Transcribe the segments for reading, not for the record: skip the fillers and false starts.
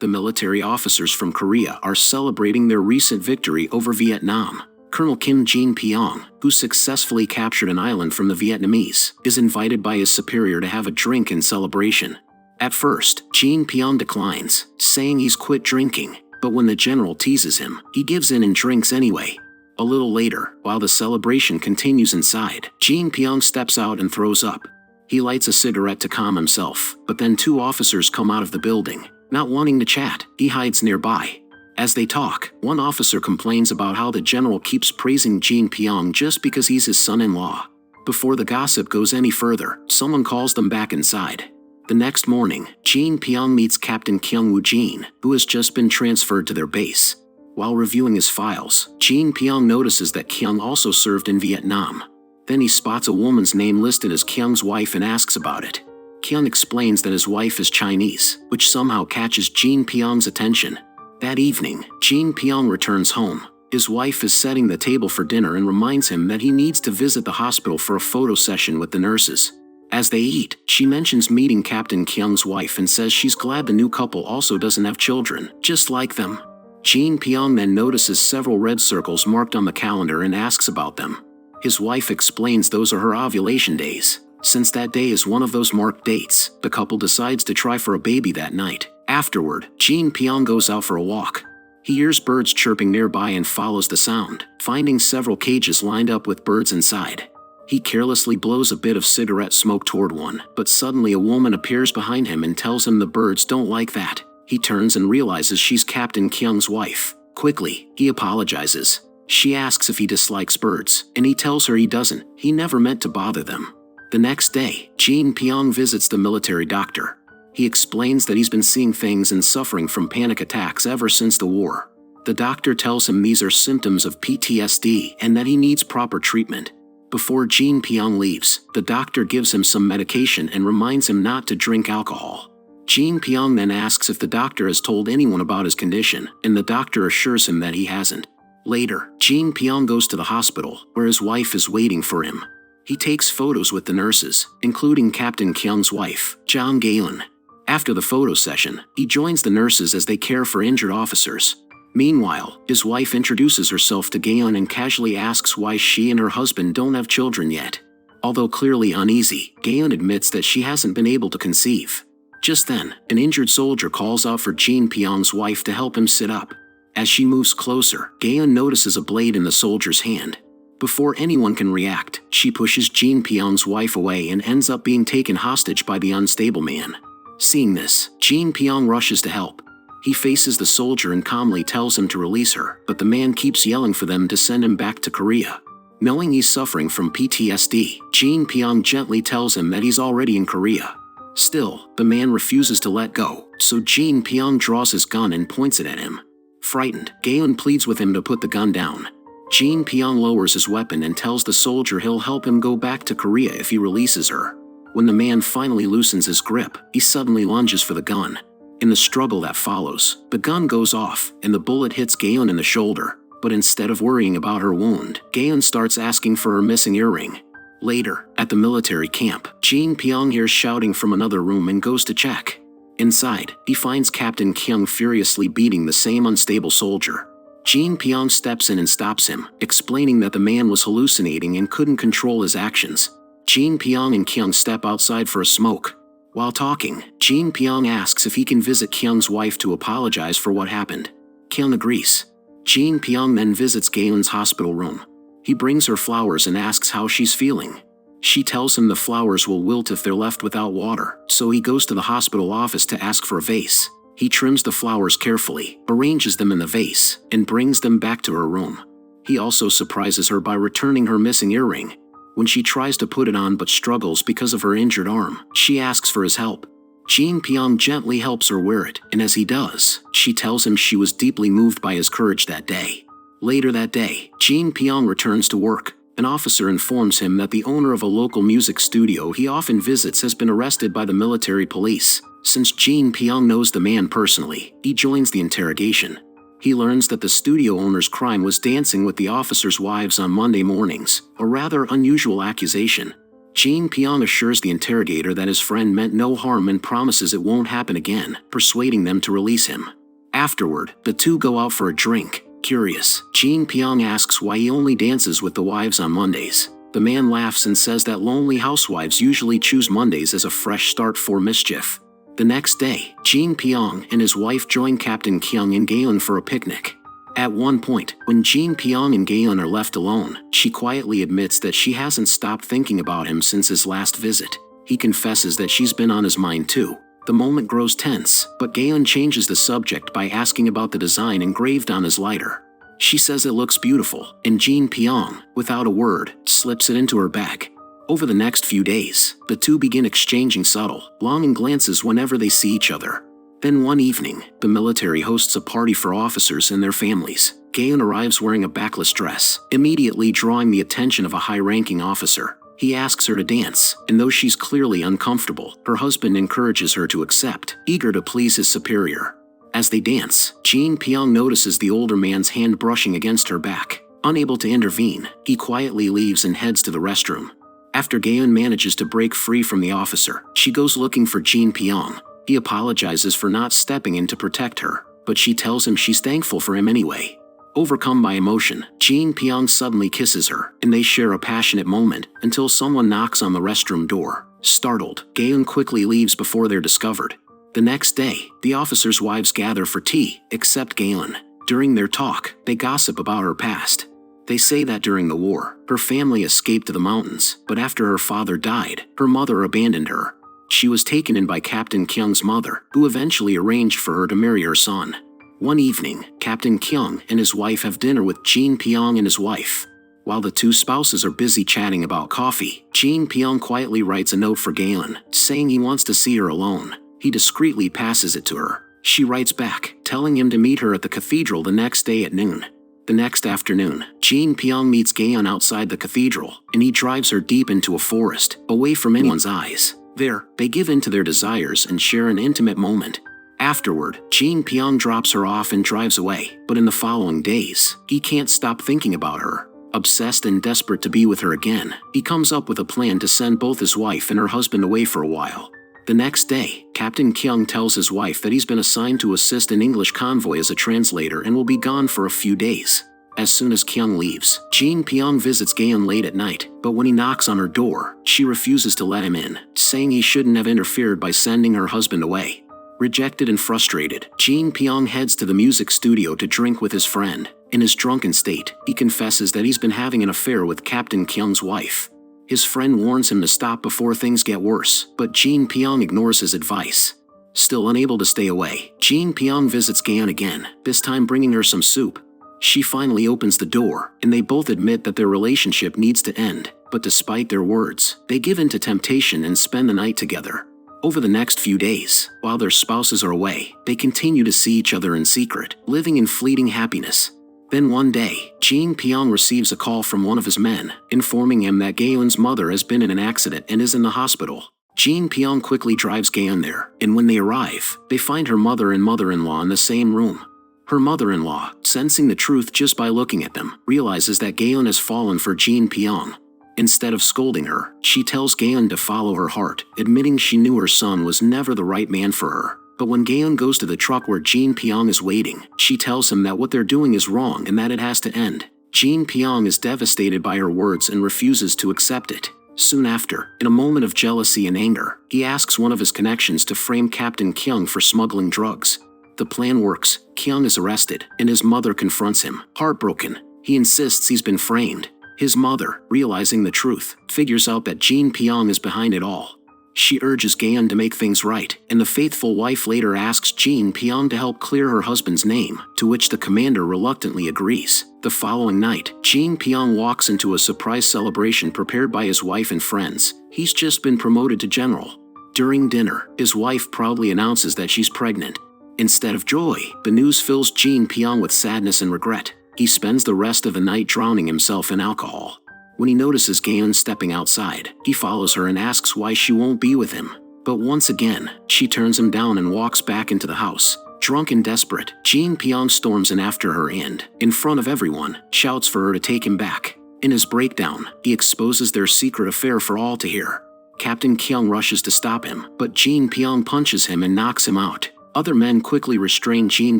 the military officers from Korea are celebrating their recent victory over Vietnam. Colonel Jin Pyong, who successfully captured an island from the Vietnamese, is invited by his superior to have a drink in celebration. At first, Jin Pyong declines, saying he's quit drinking, but when the general teases him, he gives in and drinks anyway. A little later, while the celebration continues inside, Jin Pyong steps out and throws up. He lights a cigarette to calm himself, but then two officers come out of the building. Not wanting to chat, he hides nearby. As they talk, one officer complains about how the general keeps praising Jin Pyong just because he's his son-in-law. Before the gossip goes any further, someone calls them back inside. The next morning, Jin Pyong meets Captain Kyung Jin, who has just been transferred to their base. While reviewing his files, Jin Pyong notices that Kyung also served in Vietnam. Then he spots a woman's name listed as Kyung's wife and asks about it. Kyung explains that his wife is Chinese, which somehow catches Jin Pyong's attention. That evening, Jin Pyong returns home. His wife is setting the table for dinner and reminds him that he needs to visit the hospital for a photo session with the nurses. As they eat, she mentions meeting Captain Kyung's wife and says she's glad the new couple also doesn't have children, just like them. Jin Pyong then notices several red circles marked on the calendar and asks about them. His wife explains those are her ovulation days. Since that day is one of those marked dates, the couple decides to try for a baby that night. Afterward, Jin Pyong goes out for a walk. He hears birds chirping nearby and follows the sound, finding several cages lined up with birds inside. He carelessly blows a bit of cigarette smoke toward one, but suddenly a woman appears behind him and tells him the birds don't like that. He turns and realizes she's Captain Kyung's wife. Quickly, he apologizes. She asks if he dislikes birds, and he tells her he doesn't. He never meant to bother them. The next day, Jin Pyong visits the military doctor. He explains that he's been seeing things and suffering from panic attacks ever since the war. The doctor tells him these are symptoms of PTSD and that he needs proper treatment. Before Jin Pyong leaves, the doctor gives him some medication and reminds him not to drink alcohol. Jin Pyong then asks if the doctor has told anyone about his condition, and the doctor assures him that he hasn't. Later, Jin Pyong goes to the hospital, where his wife is waiting for him. He takes photos with the nurses, including Captain Kyung's wife, Ji-yeon. After the photo session, he joins the nurses as they care for injured officers. Meanwhile, his wife introduces herself to Ji-yeon and casually asks why she and her husband don't have children yet. Although clearly uneasy, Ji-yeon admits that she hasn't been able to conceive. Just then, an injured soldier calls out for Jin Pyong's wife to help him sit up. As she moves closer, Ji-yeon notices a blade in the soldier's hand. Before anyone can react, she pushes Jin Pyong's wife away and ends up being taken hostage by the unstable man. Seeing this, Jin Pyong rushes to help. He faces the soldier and calmly tells him to release her, but the man keeps yelling for them to send him back to Korea. Knowing he's suffering from PTSD, Jin Pyong gently tells him that he's already in Korea. Still, the man refuses to let go, so Jin Pyong draws his gun and points it at him. Frightened, Ji-yeon pleads with him to put the gun down. Jin Pyong lowers his weapon and tells the soldier he'll help him go back to Korea if he releases her. When the man finally loosens his grip, he suddenly lunges for the gun. In the struggle that follows, the gun goes off and the bullet hits Ji-yeon in the shoulder. But instead of worrying about her wound, Ji-yeon starts asking for her missing earring. Later, at the military camp, Jin Pyong hears shouting from another room and goes to check. Inside, he finds Captain Kyung furiously beating the same unstable soldier. Jin Pyong steps in and stops him, explaining that the man was hallucinating and couldn't control his actions. Jin Pyong and Kyung step outside for a smoke. While talking, Jin Pyong asks if he can visit Kyung's wife to apologize for what happened. Kyung agrees. Jin Pyong then visits Ji-yeon's hospital room. He brings her flowers and asks how she's feeling. She tells him the flowers will wilt if they're left without water, so he goes to the hospital office to ask for a vase. He trims the flowers carefully, arranges them in the vase, and brings them back to her room. He also surprises her by returning her missing earring. When she tries to put it on but struggles because of her injured arm, she asks for his help. Jin Pyong gently helps her wear it, and as he does, she tells him she was deeply moved by his courage that day. Later that day, Jin Pyong returns to work. An officer informs him that the owner of a local music studio he often visits has been arrested by the military police. Since Jin Pyong knows the man personally, he joins the interrogation. He learns that the studio owner's crime was dancing with the officers' wives on Monday mornings, a rather unusual accusation. Jin Pyong assures the interrogator that his friend meant no harm and promises it won't happen again, persuading them to release him. Afterward, the two go out for a drink. Curious, Jin Pyong asks why he only dances with the wives on Mondays. The man laughs and says that lonely housewives usually choose Mondays as a fresh start for mischief. The next day, Jin Pyong and his wife join Captain Kyung and Heun for a picnic. At one point, when Jin Pyong and Heun are left alone, she quietly admits that she hasn't stopped thinking about him since his last visit. He confesses that she's been on his mind too. The moment grows tense, but Heun changes the subject by asking about the design engraved on his lighter. She says it looks beautiful, and Jin Pyong, without a word, slips it into her bag. Over the next few days, the two begin exchanging subtle, longing glances whenever they see each other. Then one evening, the military hosts a party for officers and their families. Heun arrives wearing a backless dress, immediately drawing the attention of a high-ranking officer. He asks her to dance, and though she's clearly uncomfortable, her husband encourages her to accept, eager to please his superior. As they dance, Jin Pyong notices the older man's hand brushing against her back. Unable to intervene, he quietly leaves and heads to the restroom. After Heun manages to break free from the officer, she goes looking for Jin Pyong. He apologizes for not stepping in to protect her, but she tells him she's thankful for him anyway. Overcome by emotion, Jin Pyong suddenly kisses her, and they share a passionate moment until someone knocks on the restroom door. Startled, Heun quickly leaves before they're discovered. The next day, the officers' wives gather for tea, except Heun. During their talk, they gossip about her past. They say that during the war, her family escaped to the mountains, but after her father died, her mother abandoned her. She was taken in by Captain Kyung's mother, who eventually arranged for her to marry her son. One evening, Captain Kyung and his wife have dinner with Jin Pyong and his wife. While the two spouses are busy chatting about coffee, Jin Pyong quietly writes a note for Heun, saying he wants to see her alone. He discreetly passes it to her. She writes back, telling him to meet her at the cathedral the next day at noon. The next afternoon, Jin Pyong meets Heun outside the cathedral, and he drives her deep into a forest, away from anyone's eyes. There, they give in to their desires and share an intimate moment. Afterward, Jin Pyong drops her off and drives away, but in the following days, he can't stop thinking about her. Obsessed and desperate to be with her again, he comes up with a plan to send both his wife and her husband away for a while. The next day, Captain Kyung tells his wife that he's been assigned to assist an English convoy as a translator and will be gone for a few days. As soon as Kyung leaves, Jin Pyong visits Heun late at night, but when he knocks on her door, she refuses to let him in, saying he shouldn't have interfered by sending her husband away. Rejected and frustrated, Jin Pyong heads to the music studio to drink with his friend. In his drunken state, he confesses that he's been having an affair with Captain Kyung's wife. His friend warns him to stop before things get worse, but Jin Pyong ignores his advice. Still unable to stay away, Jin Pyong visits Heun again, this time bringing her some soup. She finally opens the door, and they both admit that their relationship needs to end, but despite their words, they give in to temptation and spend the night together. Over the next few days, while their spouses are away, they continue to see each other in secret, living in fleeting happiness. Then one day, Jin Pyong receives a call from one of his men, informing him that Heun's mother has been in an accident and is in the hospital. Jin Pyong quickly drives Heun there, and when they arrive, they find her mother and mother-in-law in the same room. Her mother-in-law, sensing the truth just by looking at them, realizes that Heun has fallen for Jin Pyong. Instead of scolding her, she tells Heun to follow her heart, admitting she knew her son was never the right man for her. But when Heun goes to the truck where Jin Pyong is waiting, she tells him that what they're doing is wrong and that it has to end. Jin Pyong is devastated by her words and refuses to accept it. Soon after, in a moment of jealousy and anger, he asks one of his connections to frame Captain Kyung for smuggling drugs. The plan works. Kyung is arrested, and his mother confronts him. Heartbroken, he insists he's been framed. His mother, realizing the truth, figures out that Jin Pyong is behind it all. She urges Heun to make things right, and the faithful wife later asks Jin Pyong to help clear her husband's name, to which the commander reluctantly agrees. The following night, Jin Pyong walks into a surprise celebration prepared by his wife and friends. He's just been promoted to general. During dinner, his wife proudly announces that she's pregnant. Instead of joy, the news fills Jin Pyong with sadness and regret. He spends the rest of the night drowning himself in alcohol. When he notices Heun stepping outside, he follows her and asks why she won't be with him. But once again, she turns him down and walks back into the house. Drunk and desperate, Jin Pyong storms in after her and, in front of everyone, shouts for her to take him back. In his breakdown, he exposes their secret affair for all to hear. Captain Kyung rushes to stop him, but Jin Pyong punches him and knocks him out. Other men quickly restrain Jin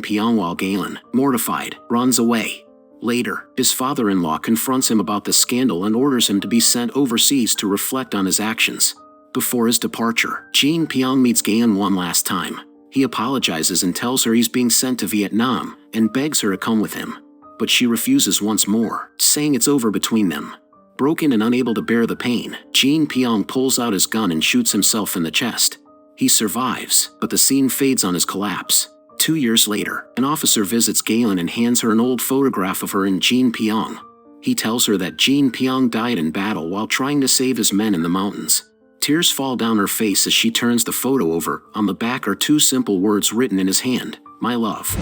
Pyong while Galen, mortified, runs away. Later, his father-in-law confronts him about the scandal and orders him to be sent overseas to reflect on his actions. Before his departure, Jin Pyong meets Galen one last time. He apologizes and tells her he's being sent to Vietnam, and begs her to come with him. But she refuses once more, saying it's over between them. Broken and unable to bear the pain, Jin Pyong pulls out his gun and shoots himself in the chest. He survives, but the scene fades on his collapse. 2 years later, an officer visits Galen and hands her an old photograph of her and Jin Pyong. He tells her that Jin Pyong died in battle while trying to save his men in the mountains. Tears fall down her face as she turns the photo over. On the back are 2 simple words written in his hand: "My love."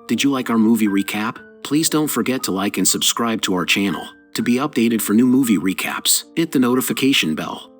Did you like our movie recap? Please don't forget to like and subscribe to our channel. To be updated for new movie recaps, hit the notification bell.